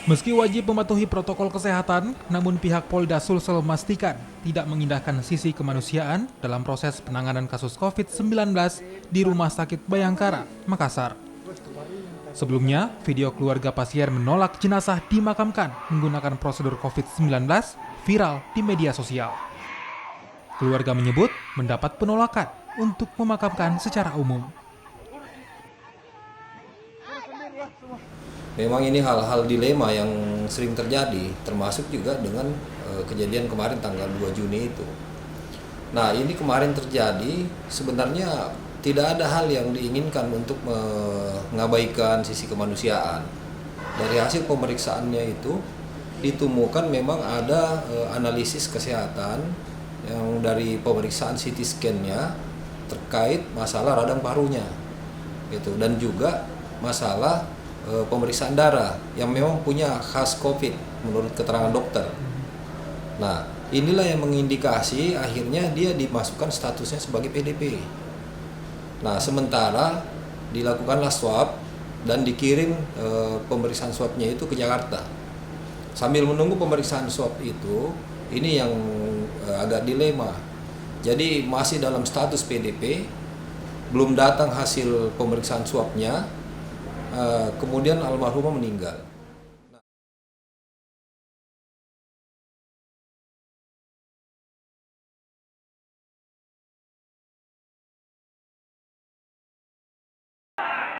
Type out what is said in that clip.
Meski wajib mematuhi protokol kesehatan, namun pihak Polda Sulsel memastikan tidak mengindahkan sisi kemanusiaan dalam proses penanganan kasus COVID-19 di Rumah Sakit Bayangkara, Makassar. Sebelumnya, video keluarga pasien menolak jenazah dimakamkan menggunakan prosedur COVID-19 viral di media sosial. Keluarga menyebut mendapat penolakan untuk memakamkan secara umum. Memang ini hal-hal dilema yang sering terjadi, termasuk juga dengan kejadian kemarin tanggal 2 Juni itu. Nah, ini kemarin terjadi, sebenarnya tidak ada hal yang diinginkan untuk mengabaikan sisi kemanusiaan. Dari hasil pemeriksaannya itu ditemukan memang ada analisis kesehatan yang dari pemeriksaan CT scan-nya terkait masalah radang parunya, gitu, dan juga masalah pemeriksaan darah yang memang punya khas COVID menurut keterangan dokter. Nah, inilah yang mengindikasi akhirnya dia dimasukkan statusnya sebagai PDP. Nah, sementara dilakukanlah swab dan dikirim pemeriksaan swabnya itu ke Jakarta. Sambil menunggu pemeriksaan swab itu, ini yang agak dilema. Jadi masih dalam status PDP, belum datang hasil pemeriksaan swabnya. Kemudian almarhumah meninggal.